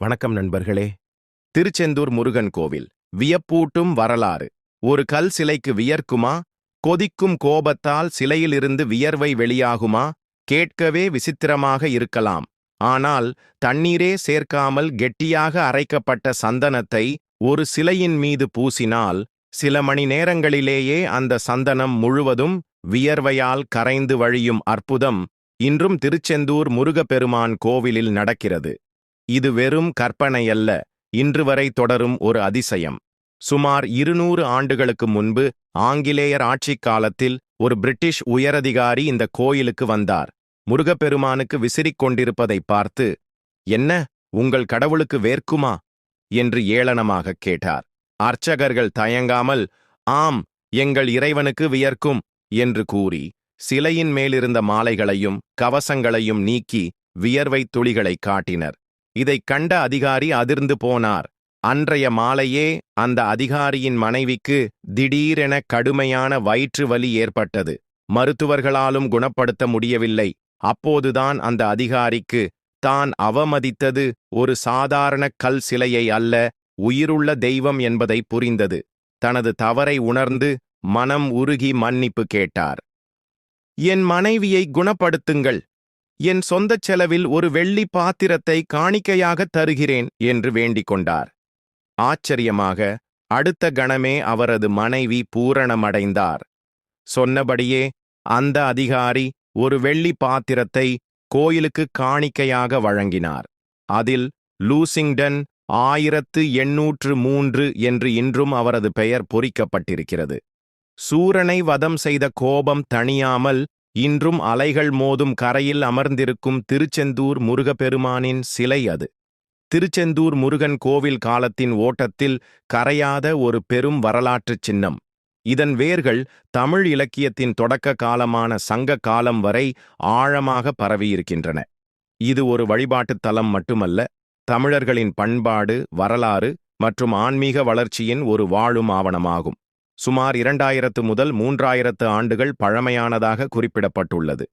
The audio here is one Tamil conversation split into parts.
வணக்கம் நண்பர்களே. திருச்செந்தூர் முருகன் கோவில் வியப்பூட்டும் வரலாறு. ஒரு கல் சிலைக்கு வியர்க்குமா? கொதிக்கும் கோபத்தால் சிலையிலிருந்து வியர்வை வெளியாகுமா? கேட்கவே விசித்திரமாக இருக்கலாம். ஆனால் தண்ணீரே சேர்க்காமல் கெட்டியாக அரைக்கப்பட்ட சந்தனத்தை ஒரு சிலையின் மீது பூசினால் சில மணி நேரங்களிலேயே அந்த சந்தனம் முழுவதும் வியர்வையால் கரைந்து வழியும் அற்புதம் இன்றும் திருச்செந்தூர் முருகப்பெருமான் கோவிலில் நடக்கிறது. இது வெறும் கற்பனையல்ல, இன்று வரை தொடரும் ஒரு அதிசயம். சுமார் 200 ஆண்டுகளுக்கு முன்பு ஆங்கிலேயர் ஆட்சிக் காலத்தில் ஒரு பிரிட்டிஷ் உயரதிகாரி இந்த கோயிலுக்கு வந்தார். முருகப்பெருமானுக்கு விசிறிக் கொண்டிருப்பதை பார்த்து, "என்ன, உங்கள் கடவுளுக்கு வேர்க்குமா?" என்று ஏளனமாகக் கேட்டார். அர்ச்சகர்கள் தயங்காமல், "ஆம், எங்கள் இறைவனுக்கு வியர்க்கும்" என்று கூறி சிலையின் மேலிருந்த மாலைகளையும் கவசங்களையும் நீக்கி வியர்வை துளிகளை காட்டினர். இதைக் கண்ட அதிகாரி அதிர்ந்து போனார். அன்றைய மாலையே அந்த அதிகாரியின் மனைவிக்கு திடீரென கடுமையான வயிற்று வலி ஏற்பட்டது. மருத்துவர்களாலும் குணப்படுத்த முடியவில்லை. அப்போதுதான் அந்த அதிகாரிக்கு தான் அவமதித்தது ஒரு சாதாரண கல் சிலையை அல்ல, உயிருள்ள தெய்வம் என்பதை புரிந்தது. தனது தவறை உணர்ந்து மனம் உருகி மன்னிப்பு கேட்டார். "என் மனைவியை குணப்படுத்துங்கள். என் சொந்தச் செலவில் ஒரு வெள்ளி பாத்திரத்தை காணிக்கையாகத் தருகிறேன்" என்று வேண்டிக் கொண்டார். ஆச்சரியமாக அடுத்த கணமே அவரது மனைவி பூரணமடைந்தார். சொன்னபடியே அந்த அதிகாரி ஒரு வெள்ளி பாத்திரத்தை கோயிலுக்கு காணிக்கையாக வழங்கினார். அதில் லூசிங்டன் 1803 என்று இன்றும் அவரது பெயர் பொறிக்கப்பட்டிருக்கிறது. சூரனை வதம் செய்த கோபம் தணியாமல் இன்றும் அலைகள் மோதும் கரையில் அமர்ந்திருக்கும் திருச்செந்தூர் முருகப்பெருமானின் சிலை அது. திருச்செந்தூர் முருகன் கோவில் காலத்தின் ஓட்டத்தில் கரையாத ஒரு பெரும் வரலாற்றுச் சின்னம். இதன் வேர்கள் தமிழ் இலக்கியத்தின் தொடக்க காலமான சங்க காலம் வரை ஆழமாக பரவியிருக்கின்றன. இது ஒரு வழிபாட்டுத் தலம் மட்டுமல்ல, தமிழர்களின் பண்பாடு, வரலாறு மற்றும் ஆன்மீக வளர்ச்சியின் ஒரு வாழும் ஆவணமாகும். சுமார் 2000 முதல் 3000 ஆண்டுகள் பழமையானதாக குறிப்பிடப்பட்டுள்ளது.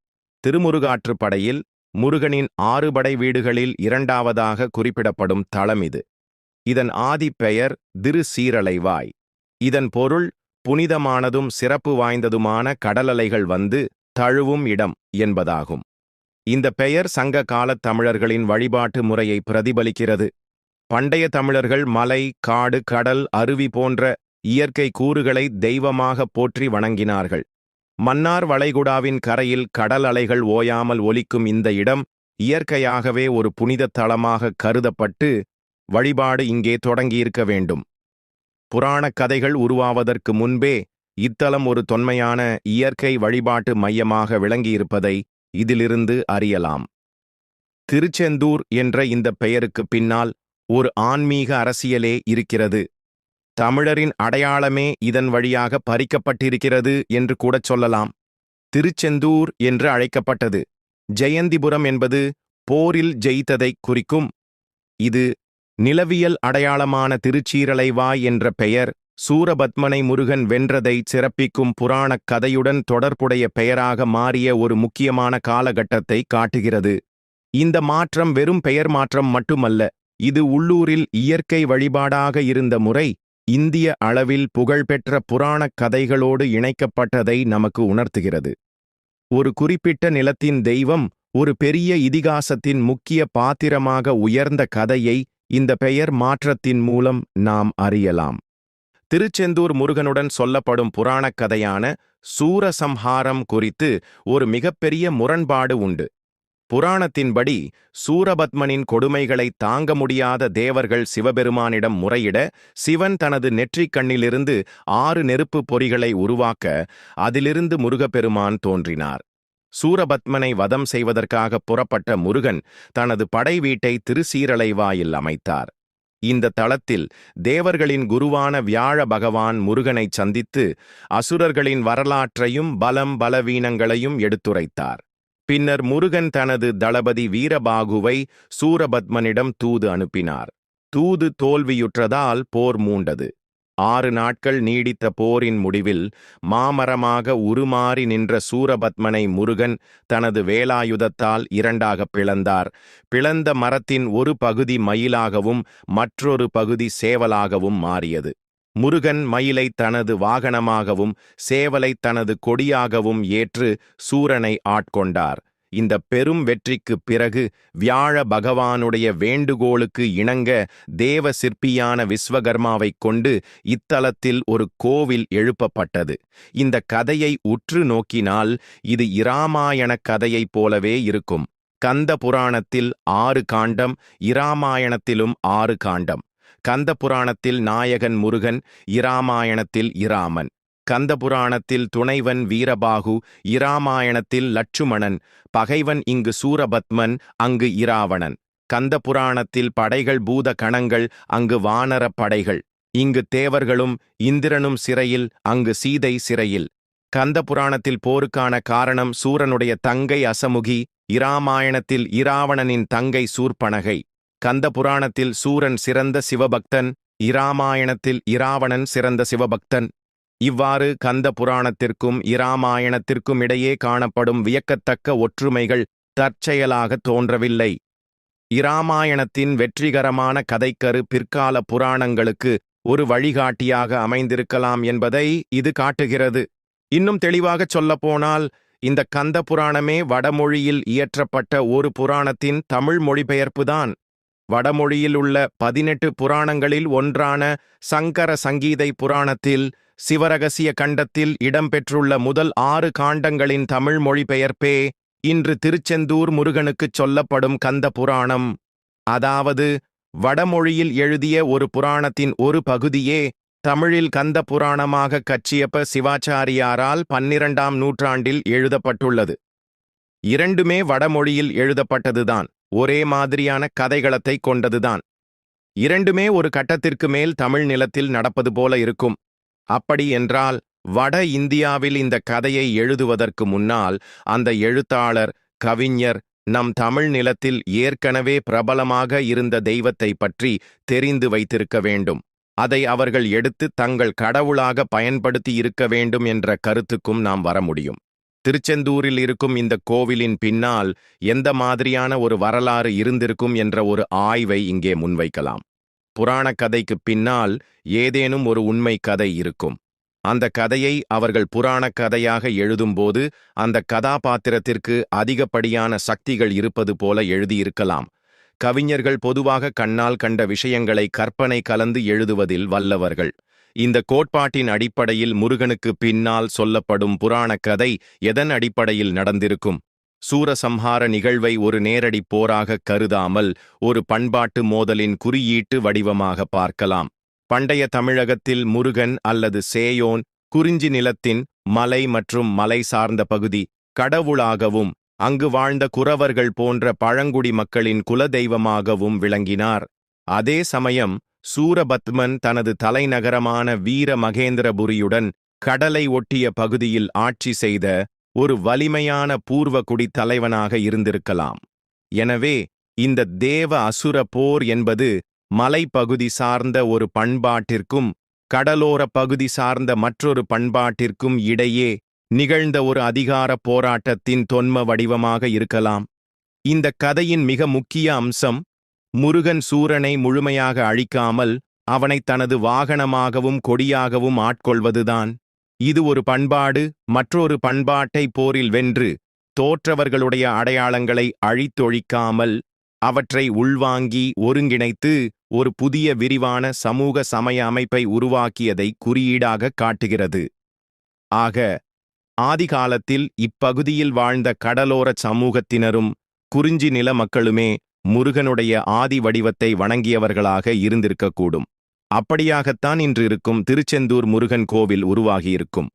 திருமுருகாற்றுப்படையில் முருகனின் 6 படை வீடுகளில் இரண்டாவதாக குறிப்பிடப்படும் தலம் இது. இதன் ஆதி பெயர் திருச்சீரலைவாய். இதன் பொருள் புனிதமானதும் சிறப்பு வாய்ந்ததுமான கடலலைகள் வந்து தழுவும் இடம் என்பதாகும். இந்த பெயர் சங்க காலத் தமிழர்களின் வழிபாட்டு முறையை பிரதிபலிக்கிறது. பண்டைய தமிழர்கள் மலை, காடு, கடல், அருவி போன்ற இயற்கை கூறுகளை தெய்வமாக போற்றி வணங்கினார்கள். மன்னார் வளைகுடாவின் கரையில் கடல் அலைகள் ஓயாமல் ஒலிக்கும் இந்த இடம் இயற்கையாகவே ஒரு புனித தலமாக கருதப்பட்டு வழிபாடு இங்கே தொடங்கியிருக்க வேண்டும். புராணக் கதைகள் உருவாவதற்கு முன்பே இத்தலம் ஒரு தொன்மையான இயற்கை வழிபாட்டு மையமாக விளங்கியிருப்பதை இதிலிருந்து அறியலாம். திருச்செந்தூர் என்ற இந்த பெயருக்கு பின்னால் ஒரு ஆன்மீக அரசியலே இருக்கிறது. தமிழரின் அடையாளமே இதன் வழியாக பறிக்கப்பட்டிருக்கிறது என்று கூடச் சொல்லலாம். திருச்செந்தூர் என்று அழைக்கப்பட்டது. ஜெயந்திபுரம் என்பது போரில் ஜெயித்ததைக் குறிக்கும். இது நிலவியல் அடையாளமான திருச்சீரலைவாய் என்ற பெயர் சூரபத்மனை முருகன் வென்றதை சிறப்பிக்கும் புராணக் கதையுடன் தொடர்புடைய பெயராக மாறிய ஒரு முக்கியமான காலகட்டத்தை காட்டுகிறது. இந்த மாற்றம் வெறும் பெயர் மாற்றம் மட்டுமல்ல, இது உள்ளூரில் இயற்கை வழிபாடாக இருந்த முறை இந்திய அளவில் புகழ்பெற்ற புராணக் கதைகளோடு இணைக்கப்பட்டதை நமக்கு உணர்த்துகிறது. ஒரு குறிப்பிட்ட நிலத்தின் தெய்வம் ஒரு பெரிய இதிகாசத்தின் முக்கிய பாத்திரமாக உயர்ந்த கதையை இந்த பெயர் மாற்றத்தின் மூலம் நாம் அறியலாம். திருச்செந்தூர் முருகனுடன் சொல்லப்படும் புராணக் கதையான சூரசம்ஹாரம் குறித்து ஒரு மிகப்பெரிய முரண்பாடு உண்டு. புராணத்தின்படி சூரபத்மனின் கொடுமைகளை தாங்க முடியாத தேவர்கள் சிவபெருமானிடம் முறையிட, சிவன் தனது நெற்றிக் கண்ணிலிருந்து 6 நெருப்புப் பொறிகளை உருவாக்க அதிலிருந்து முருகப்பெருமான் தோன்றினார். சூரபத்மனை வதம் செய்வதற்காக புறப்பட்ட முருகன் தனது படை வீட்டை திருச்சீரலைவாயில் அமைத்தார். இந்த தளத்தில் தேவர்களின் குருவான வியாழ பகவான் முருகனைச் சந்தித்து அசுரர்களின் வரலாற்றையும் பலவீனங்களையும் எடுத்துரைத்தார். பின்னர் முருகன் தனது தளபதி வீரபாகுவை சூரபத்மனிடம் தூது அனுப்பினார். தூது தோல்வியுற்றதால் போர் மூண்டது. 6 நாட்கள் நீடித்த போரின் முடிவில் மாமரமாக உருமாறி நின்ற சூரபத்மனை முருகன் தனது வேலாயுதத்தால் இரண்டாகப் பிளந்தார். பிளந்த மரத்தின் ஒரு பகுதி மயிலாகவும் மற்றொரு பகுதி சேவலாகவும் மாறியது. முருகன் மயிலை தனது வாகனமாகவும் சேவலை தனது கொடியாகவும் ஏற்று சூரனை ஆட்கொண்டார். இந்த பெரும் வெற்றிக்குப் பிறகு வியாழ பகவானுடைய வேண்டுகோளுக்கு இணங்க தேவ சிற்பியான விஸ்வகர்மாவைக் கொண்டு இத்தலத்தில் ஒரு கோவில் எழுப்பப்பட்டது. இந்த கதையை உற்று நோக்கினால் இது இராமாயணக் கதையைப் போலவே இருக்கும். கந்த புராணத்தில் 6 காண்டம், இராமாயணத்திலும் 6 காண்டம். கந்த புராணத்தில் நாயகன் முருகன், இராமாயணத்தில் இராமன். கந்தபுராணத்தில் துணைவன் வீரபாகு, இராமாயணத்தில் லட்சுமணன். பகைவன் இங்கு சூரபத்மன், அங்கு இராவணன். கந்தபுராணத்தில் படைகள் பூத கணங்கள், அங்கு வானரப் படைகள். இங்கு தேவர்களும் இந்திரனும் சிறையில், அங்கு சீதை சிறையில். கந்தபுராணத்தில் போருக்கான காரணம் சூரனுடைய தங்கை அசமுகி, இராமாயணத்தில் இராவணனின் தங்கை சூர்பனகை. கந்தபுராணத்தில் சூரன் சிறந்த சிவபக்தன், இராமாயணத்தில் இராவணன் சிறந்த சிவபக்தன். இவ்வாறு கந்த புராணத்திற்கும் இராமாயணத்திற்கும் இடையே காணப்படும் வியக்கத்தக்க ஒற்றுமைகள் தற்செயலாக தோன்றவில்லை. இராமாயணத்தின் வெற்றிகரமான கதைக்கரு பிற்கால புராணங்களுக்கு ஒரு வழிகாட்டியாக அமைந்திருக்கலாம் என்பதை இது காட்டுகிறது. இன்னும் தெளிவாகச் சொல்லப்போனால், இந்த கந்த புராணமே வடமொழியில் இயற்றப்பட்ட ஒரு புராணத்தின் தமிழ் மொழிபெயர்ப்புதான். வடமொழியில் உள்ள 18 புராணங்களில் ஒன்றான சங்கர சங்கீதை புராணத்தில் சிவரகசிய கண்டத்தில் இடம்பெற்றுள்ள முதல் 6 காண்டங்களின் தமிழ் மொழிபெயர்ப்பே இன்று திருச்செந்தூர் முருகனுக்குச் சொல்லப்படும் கந்த புராணம். அதாவது வடமொழியில் எழுதிய ஒரு புராணத்தின் ஒரு பகுதியே தமிழில் கந்த புராணமாக கச்சியப்ப சிவாச்சாரியாரால் 12ஆம் நூற்றாண்டில் எழுதப்பட்டுள்ளது. இரண்டுமே வடமொழியில் எழுதப்பட்டதுதான். ஒரே மாதிரியான கதைகளத்தை கொண்டதுதான். இரண்டுமே ஒரு கட்டத்திற்கு மேல் தமிழ் நிலத்தில் நடப்பது போல இருக்கும். அப்படி என்றால் வட இந்தியாவில் இந்த கதையை எழுதுவதற்கு முன்னால் அந்த எழுத்தாளர், கவிஞர் நம் தமிழ் நிலத்தில் ஏற்கனவே பிரபலமாக இருந்த தெய்வத்தை பற்றி தெரிந்து வைத்திருக்க வேண்டும். அதை அவர்கள் எடுத்து தங்கள் கடவுளாக பயன்படுத்தி இருக்க வேண்டும் என்ற கருத்துக்கும் நாம் வர முடியும். திருச்செந்தூரில் இருக்கும் இந்த கோவிலின் பின்னால் எந்த மாதிரியான ஒரு வரலாறு இருந்திருக்கும் என்ற ஒரு ஆய்வை இங்கே முன்வைக்கலாம். புராணக் கதைக்குப் பின்னால் ஏதேனும் ஒரு உண்மை கதை இருக்கும். அந்த கதையை அவர்கள் புராணக் கதையாக எழுதும்போது அந்த கதாபாத்திரத்திற்கு அதிகப்படியான சக்திகள் இருப்பது போல எழுதியிருக்கலாம். கவிஞர்கள் பொதுவாக கண்ணால் கண்ட விஷயங்களை கற்பனை கலந்து எழுதுவதில் வல்லவர்கள். இந்த கோட்பாட்டின் அடிப்படையில் முருகனுக்கு பின்னால் சொல்லப்படும் புராணக் கதை எதன் அடிப்படையில் நடந்திருக்கும்? சூரசம்ஹார நிகழ்வை ஒரு நேரடி போராக கருதாமல் ஒரு பண்பாட்டு மோதலின் குறியீட்டு வடிவமாக பார்க்கலாம். பண்டைய தமிழகத்தில் முருகன் அல்லது சேயோன் குறிஞ்சி நிலத்தின் மலை மற்றும் மலை சார்ந்த பகுதி கடவுளாகவும் அங்கு வாழ்ந்த குறவர்கள் போன்ற பழங்குடி மக்களின் குலதெய்வமாகவும் விளங்கினார். அதே சமயம் சூரபத்மன் தனது தலைநகரமான வீர மகேந்திரபுரியுடன் கடலை ஒட்டிய பகுதியில் ஆட்சி செய்த ஒரு வலிமையான பூர்வகுடி தலைவனாக இருந்திருக்கலாம். எனவே இந்த தேவ அசுர போர் என்பது மலைப்பகுதி சார்ந்த ஒரு பண்பாட்டிற்கும் கடலோர பகுதி சார்ந்த மற்றொரு பண்பாட்டிற்கும் இடையே நிகழ்ந்த ஒரு அதிகார போராட்டத்தின் தொன்ம வடிவமாக இருக்கலாம். இந்த கதையின் மிக முக்கிய அம்சம் முருகன் சூரனை முழுமையாக அழிக்காமல் அவனை தனது வாகனமாகவும் கொடியாகவும் ஆட்கொள்வதுதான். இது ஒரு பண்பாடு மற்றொரு பண்பாட்டை போரில் வென்று தோற்றவர்களுடைய அடையாளங்களை அழித்தொழிக்காமல் அவற்றை உள்வாங்கி ஒருங்கிணைத்து ஒரு புதிய விரிவான சமூக சமய அமைப்பை உருவாக்கியதை குறியீடாக காட்டுகிறது. ஆக ஆதிகாலத்தில் இப்பகுதியில் வாழ்ந்த கடலோர சமூகத்தினரும் குறிஞ்சி நில மக்களுமே முருகனுடைய ஆதி வடிவத்தை வணங்கியவர்களாக இருந்திருக்கக்கூடும். அப்படியாகத்தான் இன்று இருக்கும் திருச்செந்தூர் முருகன் கோவில் உருவாகியிருக்கும்.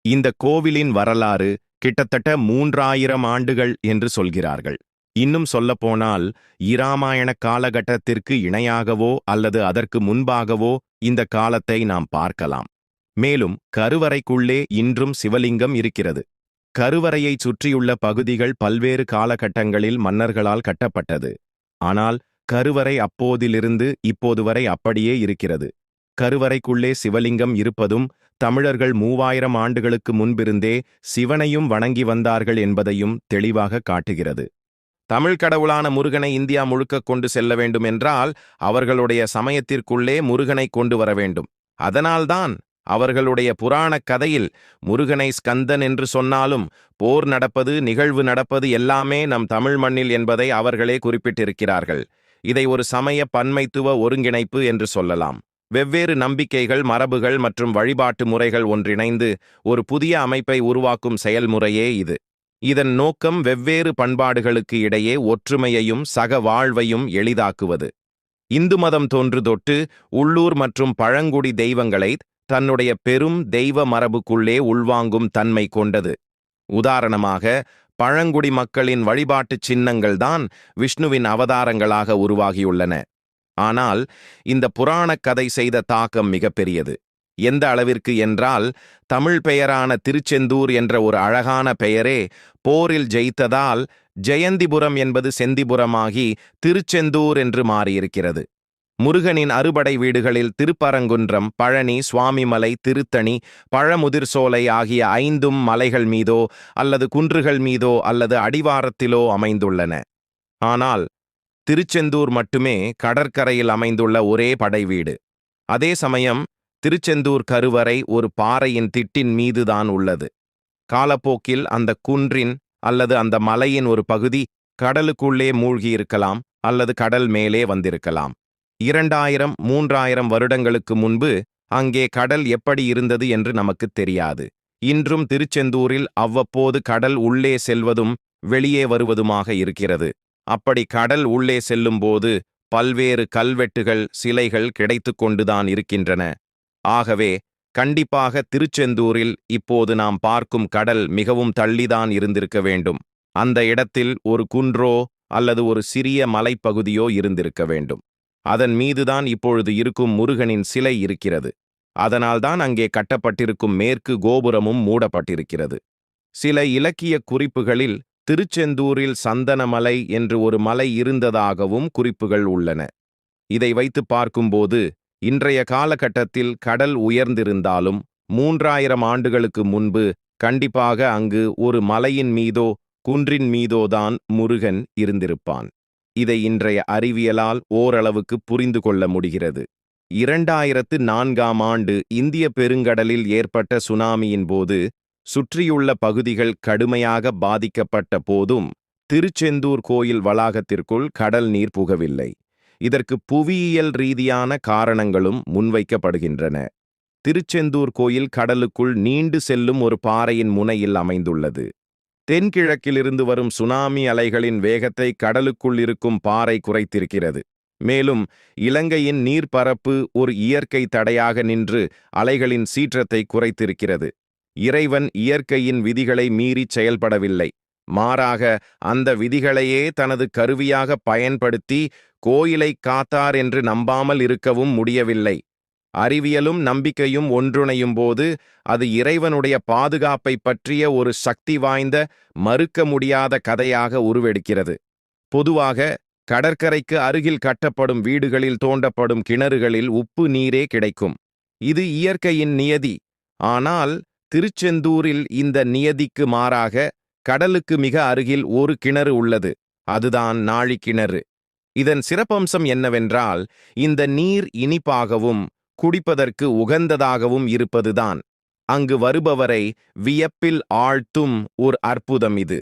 இந்த கோவிலின் வரலாறு கிட்டத்தட்ட 3000 ஆண்டுகள் என்று சொல்கிறார்கள். இன்னும் சொல்லப்போனால் இராமாயண காலகட்டத்திற்கு இணையாகவோ அல்லது அதற்கு முன்பாகவோ இந்த காலத்தை நாம் பார்க்கலாம். மேலும் கருவறைக்குள்ளே இன்றும் சிவலிங்கம் இருக்கிறது. கருவறையைச் சுற்றியுள்ள பகுதிகள் பல்வேறு காலகட்டங்களில் மன்னர்களால் கட்டப்பட்டது. ஆனால் கருவறை அப்போதிலிருந்து இப்போது வரை அப்படியே இருக்கிறது. கருவறைக்குள்ளே சிவலிங்கம் இருப்பதும் தமிழர்கள் 3000 ஆண்டுகளுக்கு முன்பிருந்தே சிவனையும் வணங்கி வந்தார்கள் என்பதையும் தெளிவாக காட்டுகிறது. தமிழ் கடவுளான முருகனை இந்தியா முழுக்க கொண்டு செல்ல வேண்டும் என்றால் அவர்களுடைய சமயத்திற்குள்ளே முருகனை கொண்டு வர வேண்டும். அதனால்தான் அவர்களுடைய புராணக் கதையில் முருகனை ஸ்கந்தன் என்று சொன்னாலும் போர் நடப்பது, நிகழ்வு நடப்பது எல்லாமே நம் தமிழ் மண்ணில் என்பதை அவர்களே குறிப்பிட்டிருக்கிறார்கள். இதை ஒரு சமய பன்மைத்துவ ஒருங்கிணைப்பு என்று சொல்லலாம். வெவ்வேறு நம்பிக்கைகள், மரபுகள் மற்றும் வழிபாட்டு முறைகள் ஒன்றிணைந்து ஒரு புதிய அமைப்பை உருவாக்கும் செயல்முறையே இது. இதன் நோக்கம் வெவ்வேறு பண்பாடுகளுக்கு இடையே ஒற்றுமையையும் சக வாழ்வையும் எளிதாக்குவது. இந்து மதம் தொன்று தொட்டு உள்ளூர் மற்றும் பழங்குடி தெய்வங்களை தன்னுடைய பெரும் தெய்வ மரபுக்குள்ளே உள்வாங்கும் தன்மை கொண்டது. உதாரணமாக, பழங்குடி மக்களின் வழிபாட்டுச் சின்னங்கள்தான் விஷ்ணுவின் அவதாரங்களாக உருவாகியுள்ளன. ஆனால் இந்த புராணக் கதை செய்த தாக்கம் மிகப்பெரியது. எந்த அளவிற்கு என்றால், தமிழ் பெயரான திருச்செந்தூர் என்ற ஒரு அழகான பெயரே போரில் ஜெயித்ததால் ஜெயந்திபுரம் என்பது செந்திபுரமாகி திருச்செந்தூர் என்று மாறியிருக்கிறது. முருகனின் அறுபடை வீடுகளில் திருப்பரங்குன்றம், பழனி, சுவாமிமலை, திருத்தணி, பழமுதிர்சோலை ஆகிய 5 மலைகள் மீதோ அல்லது குன்றுகள் மீதோ அல்லது அடிவாரத்திலோ அமைந்துள்ளன. ஆனால் திருச்செந்தூர் மட்டுமே கடற்கரையில் அமைந்துள்ள ஒரே படை வீடு. அதே சமயம் திருச்செந்தூர் கருவறை ஒரு பாறையின் திட்டின் மீதுதான் உள்ளது. காலப்போக்கில் அந்த குன்றின் அல்லது அந்த மலையின் ஒரு பகுதி கடலுக்குள்ளே மூழ்கியிருக்கலாம் அல்லது கடல் மேலே வந்திருக்கலாம். 2000, 3000 வருடங்களுக்கு முன்பு அங்கே கடல் எப்படி இருந்தது என்று நமக்கு தெரியாது. இன்றும் திருச்செந்தூரில் அவ்வப்போது கடல் உள்ளே செல்வதும் வெளியே வருவதுமாக இருக்கிறது. அப்படி கடல் உள்ளே செல்லும்போது பல்வேறு கல்வெட்டுகள், சிலைகள் கிடைத்து கொண்டுதான் இருக்கின்றன. ஆகவே கண்டிப்பாக திருச்செந்தூரில் இப்போது நாம் பார்க்கும் கடல் மிகவும் தள்ளிதான் இருந்திருக்க வேண்டும். அந்த இடத்தில் ஒரு குன்றோ அல்லது ஒரு சிறிய மலைப்பகுதியோ இருந்திருக்க வேண்டும். அதன் மீதுதான் இப்பொழுது இருக்கும் முருகனின் சிலை இருக்கிறது. அதனால்தான் அங்கே கட்டப்பட்டிருக்கும் மேற்கு கோபுரமும் மூடப்பட்டிருக்கிறது. சில இலக்கிய குறிப்புகளில் திருச்செந்தூரில் சந்தனமலை என்று ஒரு மலை இருந்ததாகவும் குறிப்புகள் உள்ளன. இதை வைத்து பார்க்கும்போது இன்றைய காலகட்டத்தில் கடல் உயர்ந்திருந்தாலும் 3000 ஆண்டுகளுக்கு முன்பு கண்டிப்பாக அங்கு ஒரு மலையின் மீதோ குன்றின் மீதோதான் முருகன் இருந்திருப்பான். இதை இன்றைய அறிவியலால் ஓரளவுக்கு புரிந்து கொள்ள முடிகிறது. 2004ஆம் ஆண்டு இந்திய பெருங்கடலில் ஏற்பட்ட சுனாமியின் போது சுற்றியுள்ள பகுதிகள் கடுமையாக பாதிக்கப்பட்ட போதும் திருச்செந்தூர் கோயில் வளாகத்திற்குள் கடல் நீர் புகவில்லை. இதற்கு புவியியல் ரீதியான காரணங்களும் முன்வைக்கப்படுகின்றன. திருச்செந்தூர் கோயில் கடலுக்குள் நீண்டு செல்லும் ஒரு பாறையின் முனையில் அமைந்துள்ளது. தென்கிழக்கிலிருந்து வரும் சுனாமி அலைகளின் வேகத்தை கடலுக்குள் இருக்கும் பாறை குறைத்திருக்கிறது. மேலும் இலங்கையின் நீர்ப்பரப்பு ஒரு இயற்கை தடையாக நின்று அலைகளின் சீற்றத்தை குறைத்திருக்கிறது. இறைவன் இயற்கையின் விதிகளை மீறிச் செயல்படவில்லை. மாறாக அந்த விதிகளையே தனது கருவியாக பயன்படுத்தி கோயிலை காத்தார் என்று நம்பாமல் இருக்கவும் முடியவில்லை. அறிவியலும் நம்பிக்கையும் ஒன்றுணையும் போது அது இறைவனுடைய பாதுகாப்பை பற்றிய ஒரு சக்தி வாய்ந்த, மறுக்க முடியாத கதையாக உருவெடுக்கிறது. பொதுவாக கடற்கரைக்கு அருகில் கட்டப்படும் வீடுகளில் தோண்டப்படும் கிணறுகளில் உப்பு நீரே கிடைக்கும். இது இயற்கையின் நியதி. ஆனால் திருச்செந்தூரில் இந்த நியதிக்கு மாறாக கடலுக்கு மிக அருகில் ஒரு கிணறு உள்ளது. அதுதான் நாழி கிணறு. இதன் சிறப்பம்சம் என்னவென்றால், இந்த நீர் இனிப்பாகவும் குடிப்பதற்கு உகந்ததாகவும் இருப்பதுதான் அங்கு வருபவரை வியப்பில் ஆழ்த்தும் ஒரு அற்புதம் இது.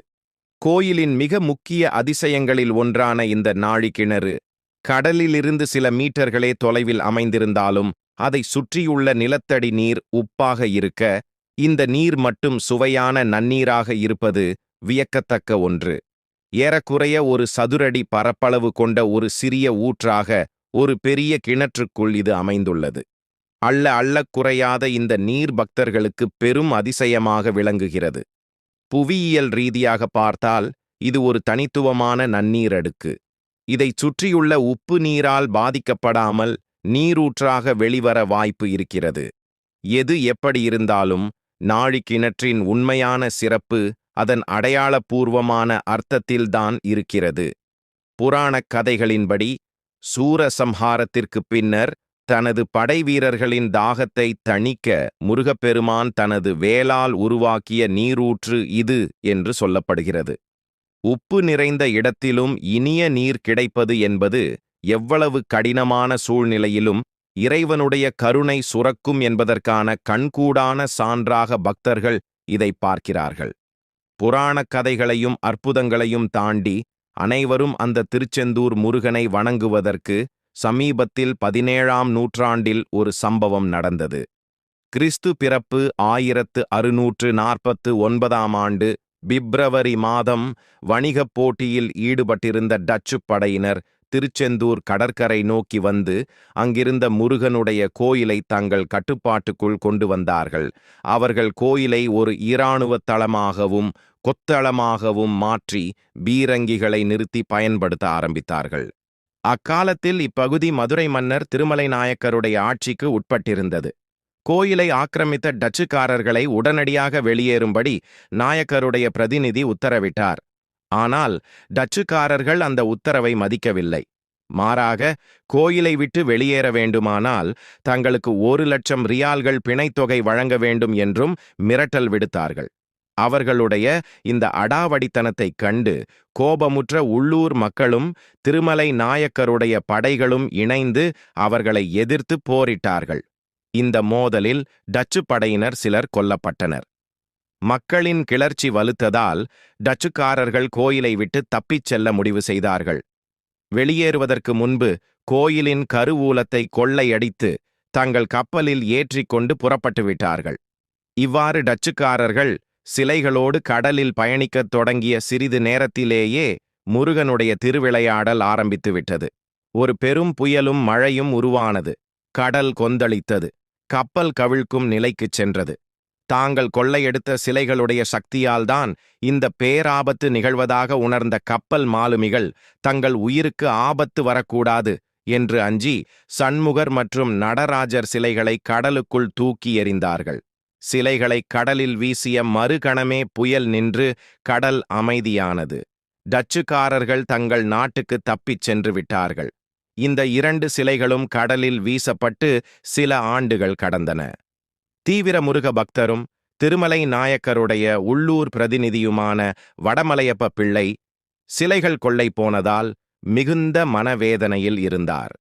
கோயிலின் மிக முக்கிய அதிசயங்களில் ஒன்றான இந்த நாழி கிணறு கடலிலிருந்து சில மீட்டர்களே தொலைவில் அமைந்திருந்தாலும் அதை சுற்றியுள்ள நிலத்தடி நீர் உப்பாக இருக்க, இந்த நீர் மட்டும் சுவையான நன்னீராக இருப்பது வியக்கத்தக்க ஒன்று. ஏறக்குறைய ஒரு சதுரடி பரப்பளவு கொண்ட ஒரு சிறிய ஊற்றாக ஒரு பெரிய கிணற்றுக்குள் இது அமைந்துள்ளது. அள்ளக் குறையாத இந்த நீர் பக்தர்களுக்கு பெரும் அதிசயமாக விளங்குகிறது. புவியியல் ரீதியாக பார்த்தால் இது ஒரு தனித்துவமான நன்னீர் அடுக்கு. இதைச் சுற்றியுள்ள உப்பு நீரால் பாதிக்கப்படாமல் நீரூற்றாக வெளிவர வாய்ப்பு இருக்கிறது. எது எப்படி இருந்தாலும் நாழி கிணற்றின் உண்மையான சிறப்பு அதன் அடையாளபூர்வமான அர்த்தத்தில்தான் இருக்கிறது. புராணக் கதைகளின்படி சூரசம்ஹாரத்திற்குப் பின்னர் தனது படைவீரர்களின் தாகத்தை தணிக்க முருகப்பெருமான் தனது வேலால் உருவாக்கிய நீரூற்று இது என்று சொல்லப்படுகிறது. உப்பு நிறைந்த இடத்திலும் இனிய நீர் கிடைப்பது என்பது எவ்வளவு கடினமான சூழ்நிலையிலும் இறைவனுடைய கருணை சுரக்கும் என்பதற்கான கண்கூடான சான்றாக பக்தர்கள் இதை பார்க்கிறார்கள். புராணக் கதைகளையும் அற்புதங்களையும் தாண்டி அனைவரும் அந்த திருச்செந்தூர் முருகனை வணங்குவதற்கு சமீபத்தில் 17ஆம் நூற்றாண்டில் ஒரு சம்பவம் நடந்தது. கிறிஸ்து பிறப்பு 1649ஆம் ஆண்டு பிப்ரவரி மாதம் வணிகப் போட்டியில் ஈடுபட்டிருந்த டச்சு படையினர் திருச்செந்தூர் கடற்கரை நோக்கி வந்து அங்கிருந்த முருகனுடைய கோயிலை தங்கள் கட்டுப்பாட்டுக்குள் கொண்டு வந்தார்கள். அவர்கள் கோயிலை ஒரு இராணுவ தளமாகவும் கொத்தளமாகவும் மாற்றி பீரங்கிகளை நிறுத்தி பயன்படுத்த ஆரம்பித்தார்கள். அக்காலத்தில் இப்பகுதி மதுரை மன்னர் திருமலை நாயக்கருடைய ஆட்சிக்கு உட்பட்டிருந்தது. கோயிலை ஆக்கிரமித்த டச்சுக்காரர்களை உடனடியாக வெளியேறும்படி நாயக்கருடைய பிரதிநிதி உத்தரவிட்டார். ஆனால் டச்சுக்காரர்கள் அந்த உத்தரவை மதிக்கவில்லை. மாறாக கோயிலை விட்டு வெளியேற வேண்டுமானால் தங்களுக்கு 1,00,000 ரியால்கள் பிணைத்தொகை வழங்க வேண்டும் என்றும் மிரட்டல் விடுத்தார்கள். அவர்களுடைய இந்த அடாவடித்தனத்தைக் கண்டு கோபமுற்ற உள்ளூர் மக்களும் திருமலை நாயக்கருடைய படைகளும் இணைந்து அவர்களை எதிர்த்து போரிட்டார்கள். இந்த மோதலில் டச்சு படையினர் சிலர் கொல்லப்பட்டனர். மக்களின் கிளர்ச்சி வலுத்ததால் டச்சுக்காரர்கள் கோயிலை விட்டு தப்பிச் செல்ல முடிவு செய்தார்கள். வெளியேறுவதற்கு முன்பு கோயிலின் கருவூலத்தை கொள்ளையடித்து தங்கள் கப்பலில் ஏற்றிக்கொண்டு புறப்பட்டு விட்டார்கள். இவ்வாறு டச்சுக்காரர்கள் சிலைகளோடு கடலில் பயணிக்கத் தொடங்கிய சிறிது நேரத்திலேயே முருகனுடைய திருவிளையாடல் ஆரம்பித்துவிட்டது. ஒரு பெரும் புயலும் மழையும் உருவானது. கடல் கொந்தளித்தது. கப்பல் கவிழ்க்கும் நிலைக்குச் சென்றது. தாங்கள் கொள்ளையெடுத்த சிலைகளுடைய சக்தியால்தான் இந்த பேராபத்து நிகழ்வதாக உணர்ந்த கப்பல் மாலுமிகள் தங்கள் உயிருக்கு ஆபத்து வரக்கூடாது என்று அஞ்சி சண்முகர் மற்றும் நடராஜர் சிலைகளை கடலுக்குள் தூக்கி எறிந்தார்கள். சிலைகளை கடலில் வீசிய மறுகணமே புயல் நின்று கடல் அமைதியானது. டச்சுக்காரர்கள் தங்கள் நாட்டுக்கு தப்பிச் சென்று விட்டார்கள். இந்த 2 சிலைகளும் கடலில் வீசப்பட்டு சில ஆண்டுகள் கடந்தன. தீவிர முருக பக்தரும் திருமலை நாயக்கருடைய உள்ளூர் பிரதிநிதியுமான வடமலையப்ப பிள்ளை சிலைகள் கொள்ளை போனதால் மிகுந்த மனவேதனையில் இருந்தார்.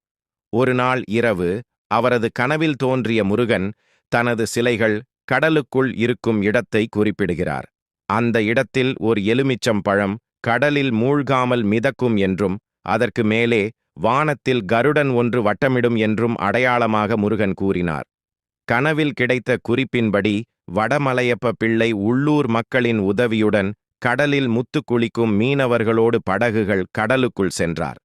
ஒரு நாள் இரவு அவரது கனவில் தோன்றிய முருகன் தனது சிலைகள் கடலுக்குள் இருக்கும் இடத்தை குறிப்பிடுகிறார். அந்த இடத்தில் ஒரு எலுமிச்சம் பழம் கடலில் மூழ்காமல் மிதக்கும் என்றும் அதற்கு மேலே வானத்தில் கருடன் ஒன்று வட்டமிடும் என்றும் அடையாளமாக முருகன் கூறினார். கனவில் கிடைத்த குறிப்பின்படி வடமலையப்ப பிள்ளை உள்ளூர் மக்களின் உதவியுடன் கடலில் முத்து குளிக்கும் மீனவர்களோடு படகுகள் கடலுக்குள் சென்றார்.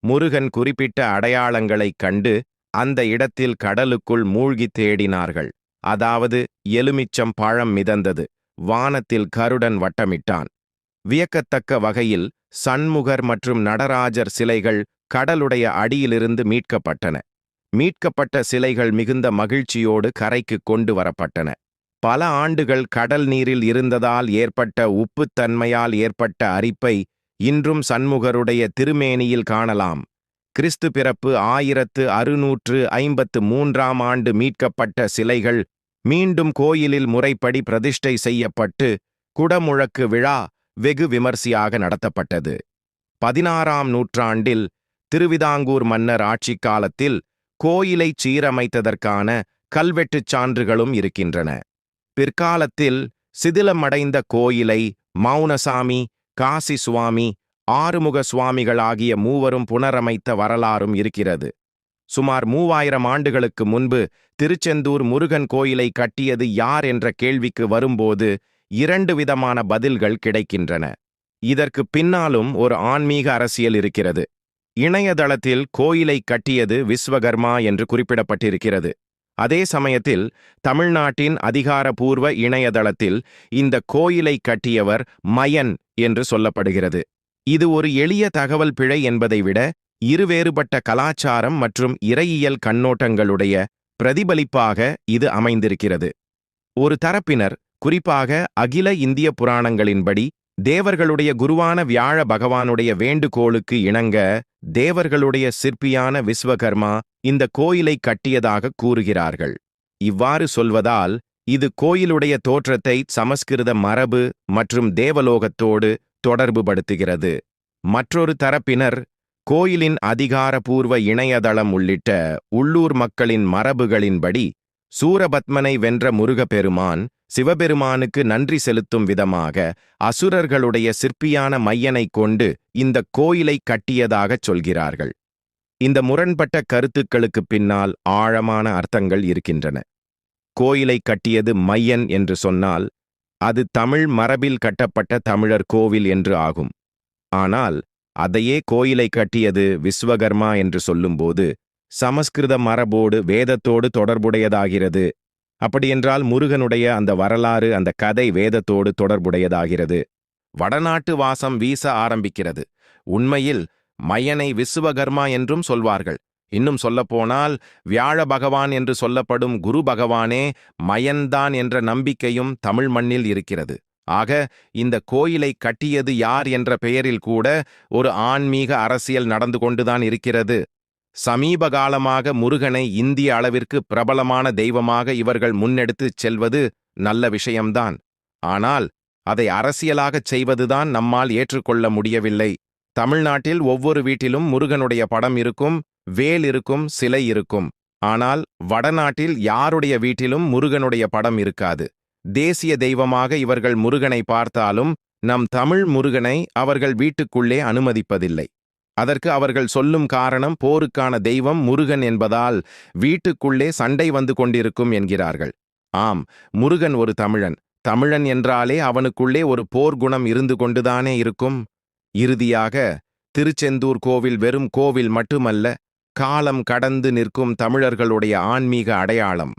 முருகன் குறிப்பிட்ட அடையாளங்களைக் கண்டு அந்த இடத்தில் கடலுக்குள் மூழ்கி தேடினார்கள். அதாவது எலுமிச்சம் பழம் மிதந்தது. வானத்தில் கருடன் வட்டமிட்டான். வியக்கத்தக்க வகையில் சண்முகர் மற்றும் நடராஜர் சிலைகள் கடலுடைய அடியிலிருந்து மீட்கப்பட்டன. மீட்கப்பட்ட சிலைகள் மிகுந்த மகிழ்ச்சியோடு கரைக்கு கொண்டு வரப்பட்டன. பல ஆண்டுகள் கடல் நீரில் இருந்ததால் ஏற்பட்ட உப்புத்தன்மையால் ஏற்பட்ட அரிப்பை இன்றும் சண்முகருடைய திருமேனியில் காணலாம். கிறிஸ்து பிறப்பு 1653ஆம் ஆண்டு மீட்கப்பட்ட சிலைகள் மீண்டும் கோயிலில் முறைப்படி பிரதிஷ்டை செய்யப்பட்டு குடமுழக்கு விழா வெகு விமர்சையாக நடத்தப்பட்டது. 16ஆம் நூற்றாண்டில் திருவிதாங்கூர் மன்னர் ஆட்சி காலத்தில் கோயிலை சீரமைத்ததற்கான கல்வெட்டுச் சான்றுகளும் இருக்கின்றன. பிற்காலத்தில் சிதிலமடைந்த கோயிலை மௌனசாமி, காசி சுவாமி, ஆறுமுக சுவாமிகள் ஆகிய மூவரும் புனரமைத்த வரலாறும் இருக்கிறது. சுமார் 3000 ஆண்டுகளுக்கு முன்பு திருச்செந்தூர் முருகன் கோயிலை கட்டியது யார் என்ற கேள்விக்கு வரும்போது 2 விதமான பதில்கள் கிடைக்கின்றன. இதற்கு பின்னாலும் ஒரு ஆன்மீக அரசியல் இருக்கிறது. இணையதளத்தில் கோயிலை கட்டியது விஸ்வகர்மா என்று குறிப்பிடப்பட்டிருக்கிறது. அதே சமயத்தில் தமிழ்நாட்டின் அதிகாரபூர்வ இணையதளத்தில் இந்த கோயிலை கட்டியவர் மயன் என்று சொல்லப்படுகிறது. இது ஒரு எளிய தகவல் பிழை என்பதை விட இருவேறுபட்ட கலாச்சாரம் மற்றும் இறையியல் கண்ணோட்டங்களுடைய பிரதிபலிப்பாக இது அமைந்திருக்கிறது. ஒரு தரப்பினர், குறிப்பாக அகில இந்திய புராணங்களின்படி தேவர்களுடைய குருவான வியாழ பகவானுடைய வேண்டுகோளுக்கு இணங்க தேவர்களுடைய சிற்பியான விஸ்வகர்மா இந்த கோயிலை கட்டியதாக கூறுகிறார்கள். இவ்வாறு சொல்வதால் இது கோயிலுடைய தோற்றத்தை சமஸ்கிருத மரபு மற்றும் தேவலோகத்தோடு தொடர்புபடுத்துகிறது. மற்றொரு தரப்பினர் கோயிலின் அதிகாரபூர்வ இணையதளம் உள்ளிட்ட உள்ளூர் மக்களின் மரபுகளின்படி சூரபத்மனை வென்ற முருகப்பெருமான் சிவபெருமானுக்கு நன்றி செலுத்தும் விதமாக அசுரர்களுடைய சிற்பியான மையனை கொண்டு இந்த கோயிலை கட்டியதாகச் சொல்கிறார்கள். இந்த முரண்பட்ட கருத்துக்களுக்கு பின்னால் ஆழமான அர்த்தங்கள் இருக்கின்றன. கோயிலை கட்டியது மையன் என்று சொன்னால் அது தமிழ் மரபில் கட்டப்பட்ட தமிழர் கோவில் என்று ஆகும். ஆனால் அதையே கோயிலை கட்டியது விஸ்வகர்மா என்று சொல்லும்போது சமஸ்கிருத மரபோடு வேதத்தோடு தொடர்புடையதாகிறது. அப்படியென்றால் முருகனுடைய அந்த வரலாறு அந்த கதை வேதத்தோடு தொடர்புடையதாகிறது. வடநாட்டு வாசம் வீச ஆரம்பிக்கிறது. உண்மையில் மையனை விஸ்வகர்மா என்றும் சொல்வார்கள். இன்னும் சொல்லப்போனால் வியாழ பகவான் என்று சொல்லப்படும் குரு பகவானே மயன்தான் என்ற நம்பிக்கையும் தமிழ் மண்ணில் இருக்கிறது. ஆக இந்த கோயிலை கட்டியது யார் என்ற பெயரில் கூட ஒரு ஆன்மீக அரசியல் நடந்து கொண்டுதான் இருக்கிறது. சமீப காலமாக முருகனை இந்திய அளவிற்கு பிரபலமான தெய்வமாக இவர்கள் முன்னெடுத்துச் செல்வது நல்ல விஷயம்தான். ஆனால் அதை அரசியலாகச் செய்வதுதான் நம்மால் ஏற்றுக்கொள்ள முடியவில்லை. தமிழ்நாட்டில் ஒவ்வொரு வீட்டிலும் முருகனுடைய படம் இருக்கும், வேல் இருக்கும், சிலை இருக்கும். ஆனால் வடநாட்டில் யாருடைய வீட்டிலும் முருகனுடைய படம் இருக்காது. தேசிய தெய்வமாக இவர்கள் முருகனை பார்த்தாலும் நம் தமிழ் முருகனை அவர்கள் வீட்டுக்குள்ளே அனுமதிப்பதில்லை. அதற்கு அவர்கள் சொல்லும் காரணம் போருக்கான தெய்வம் முருகன் என்பதால் வீட்டுக்குள்ளே சண்டை வந்து கொண்டிருக்கும் என்கிறார்கள். ஆம், முருகன் ஒரு தமிழன். தமிழன் என்றாலே அவனுக்குள்ளே ஒரு போர்க்குணம் இருந்து கொண்டுதானே இருக்கும். இறுதியாக திருச்செந்தூர் கோவில் வெறும் கோவில் மட்டுமல்ல, காலம் கடந்து நிற்கும் தமிழர்களுடைய ஆன்மீக அடையாளம்.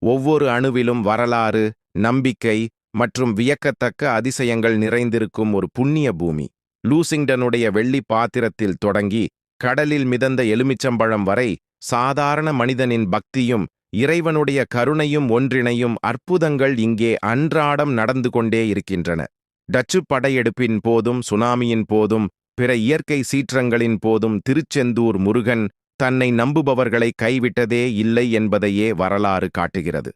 ஒவ்வொரு அணுவிலும் வரலாறு, நம்பிக்கை மற்றும் வியக்கத்தக்க அதிசயங்கள் நிறைந்திருக்கும் ஒரு புண்ணிய பூமி. லூசிங்டனுடைய வெள்ளி பாத்திரத்தில் தொடங்கி கடலில் மிதந்த எலுமிச்சம்பழம் வரை சாதாரண மனிதனின் பக்தியும் இறைவனுடைய கருணையும் ஒன்றிணையும் அற்புதங்கள் இங்கே அன்றாடம் நடந்து கொண்டே இருக்கின்றன. டச்சு படையெடுப்பின் போதும், சுனாமியின் போதும், பிற இயற்கை சீற்றங்களின் போதும் திருச்செந்தூர் முருகன் தன்னை நம்புபவர்களை கைவிட்டதே இல்லை என்பதையே வரலாறு காட்டுகிறது.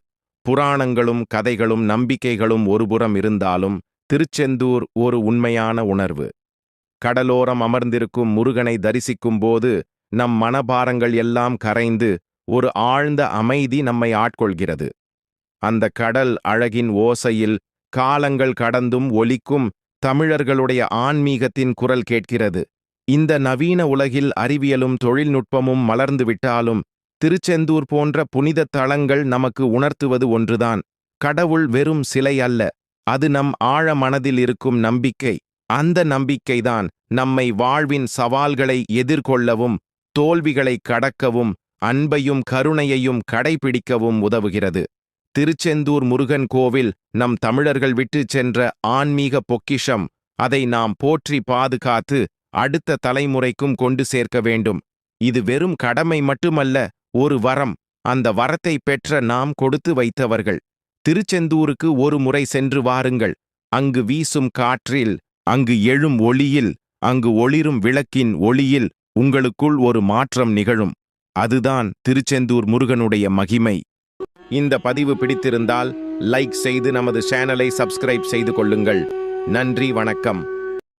புராணங்களும் கதைகளும் நம்பிக்கைகளும் ஒருபுறம் இருந்தாலும் திருச்செந்தூர் ஒரு உண்மையான உணர்வு. கடலோரம் அமர்ந்திருக்கும் முருகனை தரிசிக்கும் போது நம் மனபாரங்கள் எல்லாம் கரைந்து ஒரு ஆழ்ந்த அமைதி நம்மை ஆட்கொள்கிறது. அந்த கடல் அழகின் ஓசையில் காலங்கள் கடந்தும் ஒலிக்கும் தமிழர்களுடைய ஆன்மீகத்தின் குரல் கேட்கிறது. இந்த நவீன உலகில் அறிவியலும் தொழில்நுட்பமும் மலர்ந்துவிட்டாலும் திருச்செந்தூர் போன்ற புனித தலங்கள் நமக்கு உணர்த்துவது ஒன்றுதான். கடவுள் வெறும் சிலை அல்ல, அது நம் ஆழ மனதில் இருக்கும் நம்பிக்கை. அந்த நம்பிக்கைதான் நம்மை வாழ்வின் சவால்களை எதிர்கொள்ளவும், தோல்விகளை கடக்கவும், அன்பையும் கருணையையும் கடைபிடிக்கவும் உதவுகிறது. திருச்செந்தூர் முருகன் கோவில் நம் தமிழர்கள் விட்டுச் சென்ற ஆன்மீக பொக்கிஷம். அதை நாம் போற்றி பாதுகாத்து அடுத்த தலைமுறைக்கும் கொண்டு சேர்க்க வேண்டும். இது வெறும் கடமை மட்டுமல்ல, ஒரு வரம். அந்த வரத்தை பெற்ற நாம் கொடுத்து வைத்தவர்கள். திருச்செந்தூருக்கு ஒரு முறை சென்று வாருங்கள். அங்கு வீசும் காற்றில், அங்கு எழும் ஒளியில், அங்கு ஒளிரும் விளக்கின் ஒளியில் உங்களுக்குள் ஒரு மாற்றம் நிகழும். அதுதான் திருச்செந்தூர் முருகனுடைய மகிமை. இந்த பதிவு பிடித்திருந்தால் லைக் செய்து நமது சேனலை சப்ஸ்கிரைப் செய்து கொள்ளுங்கள். நன்றி, வணக்கம்.